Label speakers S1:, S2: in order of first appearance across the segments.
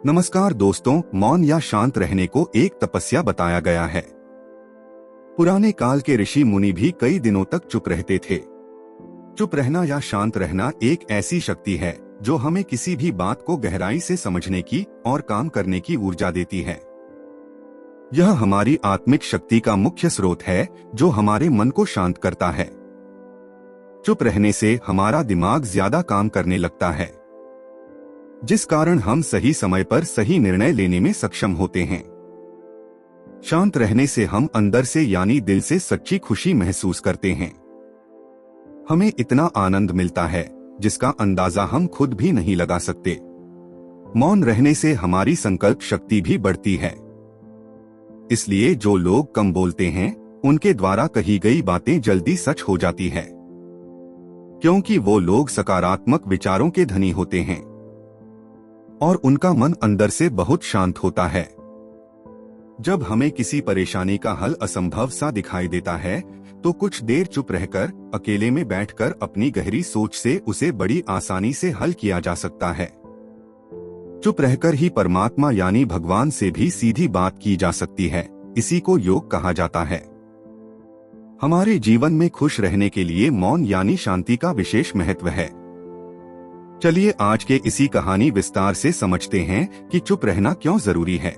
S1: नमस्कार दोस्तों, मौन या शांत रहने को एक तपस्या बताया गया है। पुराने काल के ऋषि मुनि भी कई दिनों तक चुप रहते थे। चुप रहना या शांत रहना एक ऐसी शक्ति है जो हमें किसी भी बात को गहराई से समझने की और काम करने की ऊर्जा देती है। यह हमारी आत्मिक शक्ति का मुख्य स्रोत है जो हमारे मन को शांत करता है। चुप रहने से हमारा दिमाग ज्यादा काम करने लगता है, जिस कारण हम सही समय पर सही निर्णय लेने में सक्षम होते हैं। शांत रहने से हम अंदर से यानी दिल से सच्ची खुशी महसूस करते हैं। हमें इतना आनंद मिलता है जिसका अंदाजा हम खुद भी नहीं लगा सकते। मौन रहने से हमारी संकल्प शक्ति भी बढ़ती है। इसलिए जो लोग कम बोलते हैं उनके द्वारा कही गई बातें जल्दी सच हो जाती है, क्योंकि वो लोग सकारात्मक विचारों के धनी होते हैं और उनका मन अंदर से बहुत शांत होता है। जब हमें किसी परेशानी का हल असंभव सा दिखाई देता है तो कुछ देर चुप रहकर अकेले में बैठकर अपनी गहरी सोच से उसे बड़ी आसानी से हल किया जा सकता है। चुप रहकर ही परमात्मा यानी भगवान से भी सीधी बात की जा सकती है। इसी को योग कहा जाता है। हमारे जीवन में खुश रहने के लिए मौन यानी शांति का विशेष महत्व है। चलिए आज के इसी कहानी विस्तार से समझते हैं कि चुप रहना क्यों जरूरी है।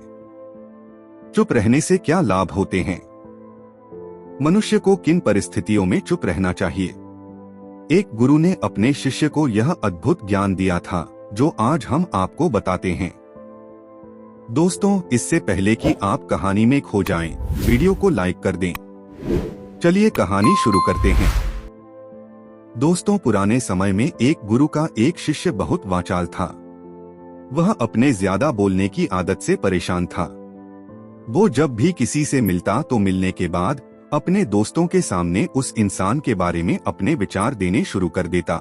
S1: चुप रहने से क्या लाभ होते हैं? मनुष्य को किन परिस्थितियों में चुप रहना चाहिए? एक गुरु ने अपने शिष्य को यह अद्भुत ज्ञान दिया था जो आज हम आपको बताते हैं। दोस्तों, इससे पहले कि आप कहानी में खो जाएं, वीडियो को लाइक कर दें। चलिए कहानी शुरू करते हैं। दोस्तों, पुराने समय में एक गुरु का एक शिष्य बहुत वाचाल था। वह अपने ज्यादा बोलने की आदत से परेशान था। वो जब भी किसी से मिलता तो मिलने के बाद अपने दोस्तों के सामने उस इंसान के बारे में अपने विचार देने शुरू कर देता।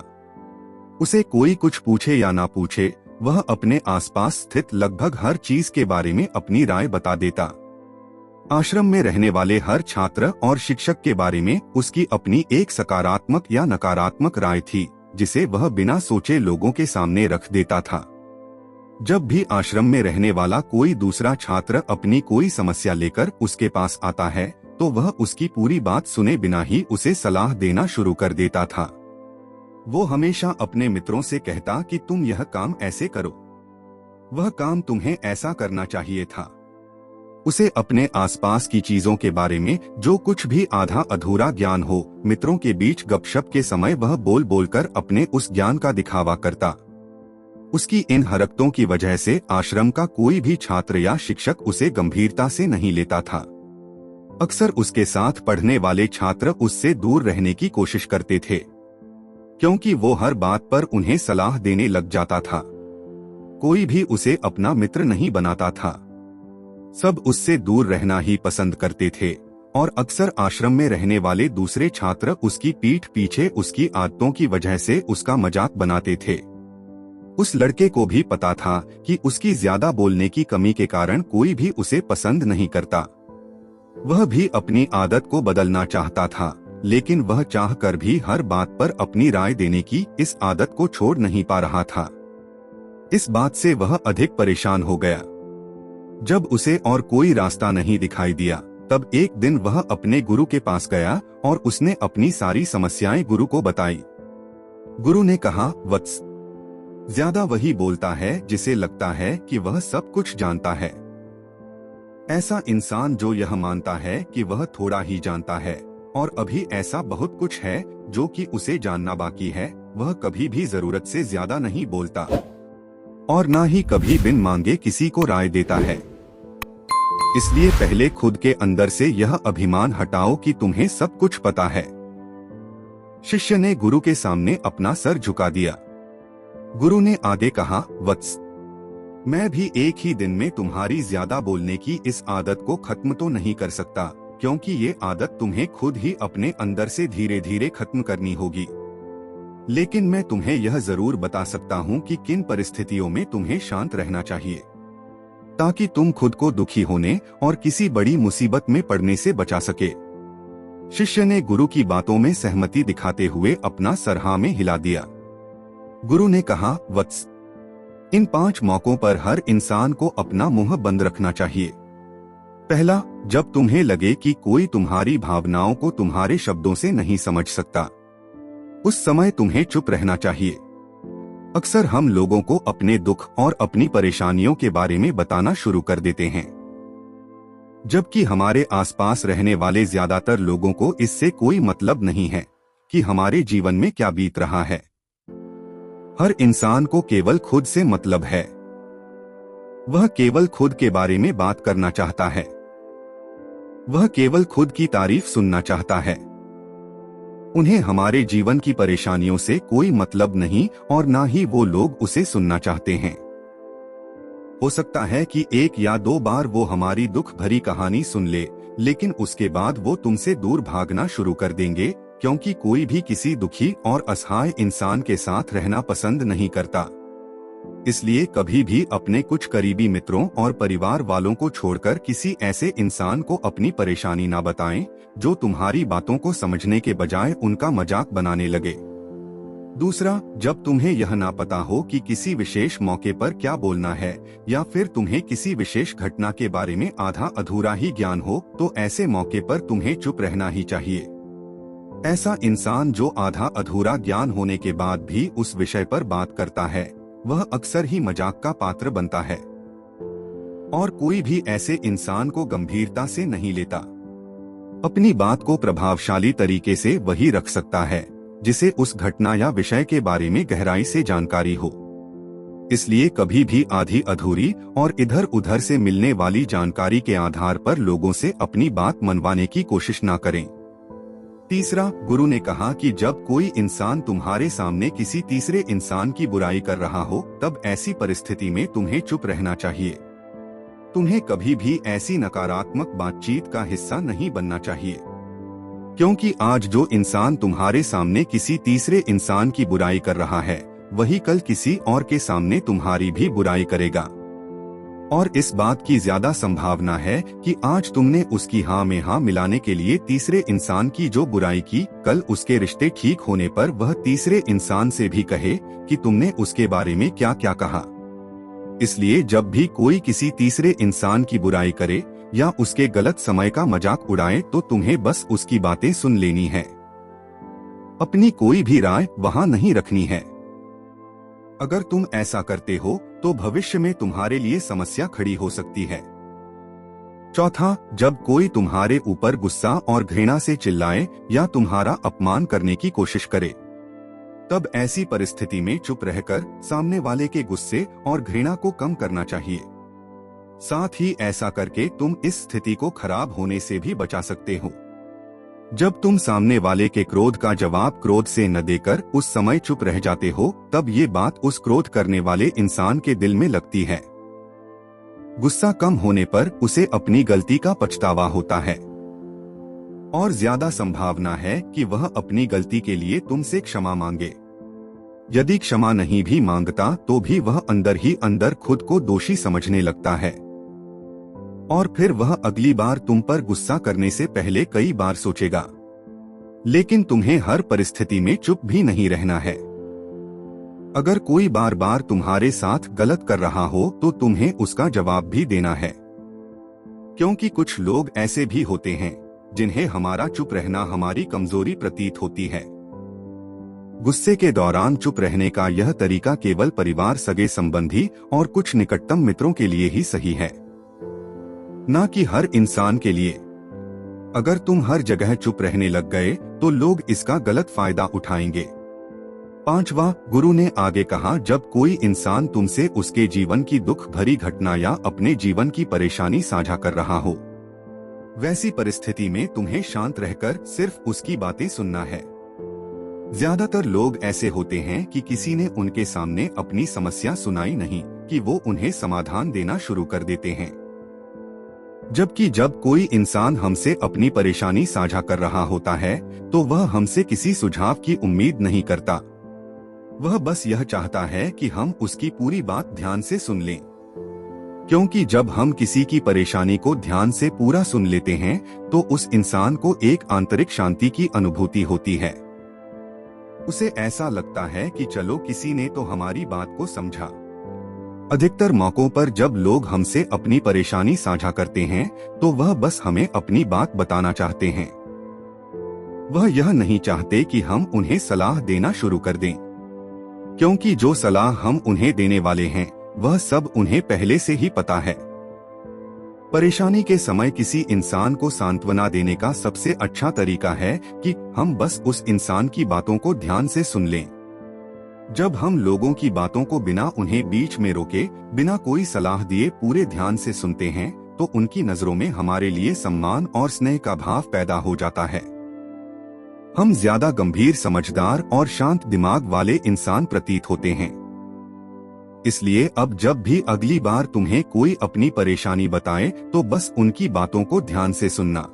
S1: उसे कोई कुछ पूछे या ना पूछे, वह अपने आसपास स्थित लगभग हर चीज के बारे में अपनी राय बता देता। आश्रम में रहने वाले हर छात्र और शिक्षक के बारे में उसकी अपनी एक सकारात्मक या नकारात्मक राय थी, जिसे वह बिना सोचे लोगों के सामने रख देता था। जब भी आश्रम में रहने वाला कोई दूसरा छात्र अपनी कोई समस्या लेकर उसके पास आता है तो वह उसकी पूरी बात सुने बिना ही उसे सलाह देना शुरू कर देता था। वो हमेशा अपने मित्रों से कहता कि तुम यह काम ऐसे करो, वह काम तुम्हें ऐसा करना चाहिए था। उसे अपने आसपास की चीजों के बारे में जो कुछ भी आधा अधूरा ज्ञान हो, मित्रों के बीच गपशप के समय वह बोल बोलकर अपने उस ज्ञान का दिखावा करता। उसकी इन हरकतों की वजह से आश्रम का कोई भी छात्र या शिक्षक उसे गंभीरता से नहीं लेता था। अक्सर उसके साथ पढ़ने वाले छात्र उससे दूर रहने की कोशिश करते थे, क्योंकि वो हर बात पर उन्हें सलाह देने लग जाता था। कोई भी उसे अपना मित्र नहीं बनाता था। सब उससे दूर रहना ही पसंद करते थे और अक्सर आश्रम में रहने वाले दूसरे छात्र उसकी पीठ पीछे उसकी आदतों की वजह से उसका मजाक बनाते थे। उस लड़के को भी पता था कि उसकी ज्यादा बोलने की कमी के कारण कोई भी उसे पसंद नहीं करता। वह भी अपनी आदत को बदलना चाहता था, लेकिन वह चाहकर भी हर बात पर अपनी राय देने की इस आदत को छोड़ नहीं पा रहा था। इस बात से वह अधिक परेशान हो गया। जब उसे और कोई रास्ता नहीं दिखाई दिया, तब एक दिन वह अपने गुरु के पास गया और उसने अपनी सारी समस्याएं गुरु को बताई। गुरु ने कहा, वत्स, ज्यादा वही बोलता है जिसे लगता है कि वह सब कुछ जानता है। ऐसा इंसान जो यह मानता है कि वह थोड़ा ही जानता है और अभी ऐसा बहुत कुछ है जो कि उसे जानना बाकी है, वह कभी भी जरूरत से ज्यादा नहीं बोलता और ना ही कभी बिन मांगे किसी को राय देता है। इसलिए पहले खुद के अंदर से यह अभिमान हटाओ कि तुम्हें सब कुछ पता है। शिष्य ने गुरु के सामने अपना सर झुका दिया। गुरु ने आगे कहा, वत्स, मैं भी एक ही दिन में तुम्हारी ज्यादा बोलने की इस आदत को खत्म तो नहीं कर सकता, क्योंकि ये आदत तुम्हें खुद ही अपने अंदर से धीरे धीरे खत्म करनी होगी। लेकिन मैं तुम्हें यह जरूर बता सकता हूँ कि किन परिस्थितियों में तुम्हें शांत रहना चाहिए, ताकि तुम खुद को दुखी होने और किसी बड़ी मुसीबत में पड़ने से बचा सके। शिष्य ने गुरु की बातों में सहमति दिखाते हुए अपना सर हाँ में हिला दिया। गुरु ने कहा, वत्स, इन 5 मौकों पर हर इंसान को अपना मुंह बंद रखना चाहिए। पहला, जब तुम्हें लगे कि कोई तुम्हारी भावनाओं को तुम्हारे शब्दों से नहीं समझ सकता, उस समय तुम्हें चुप रहना चाहिए। अक्सर हम लोगों को अपने दुख और अपनी परेशानियों के बारे में बताना शुरू कर देते हैं, जबकि हमारे आसपास रहने वाले ज्यादातर लोगों को इससे कोई मतलब नहीं है कि हमारे जीवन में क्या बीत रहा है। हर इंसान को केवल खुद से मतलब है। वह केवल खुद के बारे में बात करना चाहता है। वह केवल खुद की तारीफ सुनना चाहता है। उन्हें हमारे जीवन की परेशानियों से कोई मतलब नहीं और ना ही वो लोग उसे सुनना चाहते हैं। हो सकता है कि 1 या 2 बार वो हमारी दुख भरी कहानी सुन ले, लेकिन उसके बाद वो तुमसे दूर भागना शुरू कर देंगे, क्योंकि कोई भी किसी दुखी और असहाय इंसान के साथ रहना पसंद नहीं करता। इसलिए कभी भी अपने कुछ करीबी मित्रों और परिवार वालों को छोड़कर किसी ऐसे इंसान को अपनी परेशानी ना बताएं, जो तुम्हारी बातों को समझने के बजाय उनका मजाक बनाने लगे। दूसरा, जब तुम्हें यह ना पता हो कि किसी विशेष मौके पर क्या बोलना है, या फिर तुम्हें किसी विशेष घटना के बारे में आधा अधूरा ही ज्ञान हो, तो ऐसे मौके पर तुम्हें चुप रहना ही चाहिए। ऐसा इंसान जो आधा अधूरा ज्ञान होने के बाद भी उस विषय पर बात करता है, वह अक्सर ही मजाक का पात्र बनता है और कोई भी ऐसे इंसान को गंभीरता से नहीं लेता। अपनी बात को प्रभावशाली तरीके से वही रख सकता है जिसे उस घटना या विषय के बारे में गहराई से जानकारी हो। इसलिए कभी भी आधी अधूरी और इधर उधर से मिलने वाली जानकारी के आधार पर लोगों से अपनी बात मनवाने की कोशिश ना करें। तीसरा, गुरु ने कहा कि जब कोई इंसान तुम्हारे सामने किसी तीसरे इंसान की बुराई कर रहा हो, तब ऐसी परिस्थिति में तुम्हें चुप रहना चाहिए। तुम्हें कभी भी ऐसी नकारात्मक बातचीत का हिस्सा नहीं बनना चाहिए, क्योंकि आज जो इंसान तुम्हारे सामने किसी तीसरे इंसान की बुराई कर रहा है, वही कल किसी और के सामने तुम्हारी भी बुराई करेगा। और इस बात की ज्यादा संभावना है कि आज तुमने उसकी हाँ में हाँ मिलाने के लिए तीसरे इंसान की जो बुराई की, कल उसके रिश्ते ठीक होने पर वह तीसरे इंसान से भी कहे कि तुमने उसके बारे में क्या क्या कहा। इसलिए जब भी कोई किसी तीसरे इंसान की बुराई करे या उसके गलत समय का मजाक उड़ाए, तो तुम्हें बस उसकी बातें सुन लेनी है। अपनी कोई भी राय वहां नहीं रखनी है। अगर तुम ऐसा करते हो तो भविष्य में तुम्हारे लिए समस्या खड़ी हो सकती है। चौथा, जब कोई तुम्हारे ऊपर गुस्सा और घृणा से चिल्लाए या तुम्हारा अपमान करने की कोशिश करे, तब ऐसी परिस्थिति में चुप रहकर सामने वाले के गुस्से और घृणा को कम करना चाहिए। साथ ही ऐसा करके तुम इस स्थिति को खराब होने से भी बचा सकते हो। जब तुम सामने वाले के क्रोध का जवाब क्रोध से न देकर उस समय चुप रह जाते हो, तब ये बात उस क्रोध करने वाले इंसान के दिल में लगती है। गुस्सा कम होने पर उसे अपनी गलती का पछतावा होता है और ज्यादा संभावना है कि वह अपनी गलती के लिए तुमसे क्षमा मांगे। यदि क्षमा नहीं भी मांगता तो भी वह अंदर ही अंदर खुद को दोषी समझने लगता है और फिर वह अगली बार तुम पर गुस्सा करने से पहले कई बार सोचेगा। लेकिन तुम्हें हर परिस्थिति में चुप भी नहीं रहना है। अगर कोई बार बार तुम्हारे साथ गलत कर रहा हो तो तुम्हें उसका जवाब भी देना है, क्योंकि कुछ लोग ऐसे भी होते हैं जिन्हें हमारा चुप रहना हमारी कमजोरी प्रतीत होती है। गुस्से के दौरान चुप रहने का यह तरीका केवल परिवार, सगे संबंधी और कुछ निकटतम मित्रों के लिए ही सही है, न कि हर इंसान के लिए। अगर तुम हर जगह चुप रहने लग गए तो लोग इसका गलत फायदा उठाएंगे। पांचवा, गुरु ने आगे कहा, जब कोई इंसान तुमसे उसके जीवन की दुख भरी घटना या अपने जीवन की परेशानी साझा कर रहा हो, वैसी परिस्थिति में तुम्हें शांत रहकर सिर्फ उसकी बातें सुनना है। ज्यादातर लोग ऐसे होते हैं कि किसी ने उनके सामने अपनी समस्या सुनाई नहीं कि वो उन्हें समाधान देना शुरू कर देते हैं, जबकि जब कोई इंसान हमसे अपनी परेशानी साझा कर रहा होता है तो वह हमसे किसी सुझाव की उम्मीद नहीं करता। वह बस यह चाहता है कि हम उसकी पूरी बात ध्यान से सुन लें, क्योंकि जब हम किसी की परेशानी को ध्यान से पूरा सुन लेते हैं तो उस इंसान को एक आंतरिक शांति की अनुभूति होती है। उसे ऐसा लगता है कि चलो किसी ने तो हमारी बात को समझा। अधिकतर मौकों पर जब लोग हमसे अपनी परेशानी साझा करते हैं तो वह बस हमें अपनी बात बताना चाहते हैं। वह यह नहीं चाहते कि हम उन्हें सलाह देना शुरू कर दें, क्योंकि जो सलाह हम उन्हें देने वाले हैं वह सब उन्हें पहले से ही पता है। परेशानी के समय किसी इंसान को सांत्वना देने का सबसे अच्छा तरीका है कि हम बस उस इंसान की बातों को ध्यान से सुन लें। जब हम लोगों की बातों को बिना उन्हें बीच में रोके, बिना कोई सलाह दिए पूरे ध्यान से सुनते हैं तो उनकी नजरों में हमारे लिए सम्मान और स्नेह का भाव पैदा हो जाता है। हम ज्यादा गंभीर, समझदार और शांत दिमाग वाले इंसान प्रतीत होते हैं। इसलिए अब जब भी अगली बार तुम्हें कोई अपनी परेशानी बताए तो बस उनकी बातों को ध्यान से सुनना।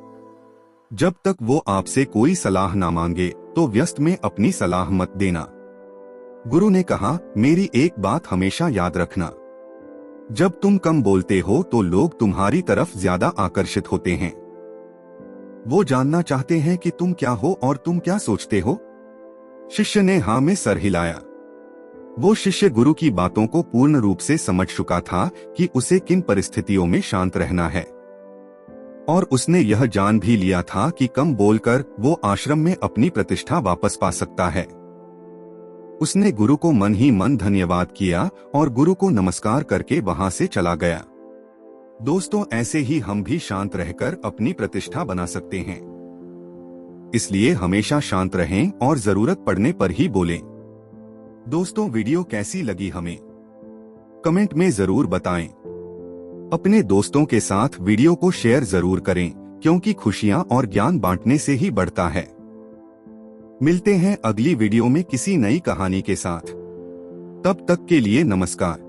S1: जब तक वो आपसे कोई सलाह ना मांगे तो व्यस्त में अपनी सलाह मत देना। गुरु ने कहा, मेरी एक बात हमेशा याद रखना, जब तुम कम बोलते हो तो लोग तुम्हारी तरफ ज्यादा आकर्षित होते हैं। वो जानना चाहते हैं कि तुम क्या हो और तुम क्या सोचते हो। शिष्य ने हाँ में सर हिलाया। वो शिष्य गुरु की बातों को पूर्ण रूप से समझ चुका था कि उसे किन परिस्थितियों में शांत रहना है, और उसने यह जान भी लिया था कि कम बोलकर वो आश्रम में अपनी प्रतिष्ठा वापस पा सकता है। उसने गुरु को मन ही मन धन्यवाद किया और गुरु को नमस्कार करके वहां से चला गया। दोस्तों, ऐसे ही हम भी शांत रहकर अपनी प्रतिष्ठा बना सकते हैं। इसलिए हमेशा शांत रहें और जरूरत पड़ने पर ही बोलें। दोस्तों, वीडियो कैसी लगी हमें कमेंट में जरूर बताएं। अपने दोस्तों के साथ वीडियो को शेयर जरूर करें, क्योंकि खुशियां और ज्ञान बांटने से ही बढ़ता है। मिलते हैं अगली वीडियो में किसी नई कहानी के साथ। तब तक के लिए नमस्कार।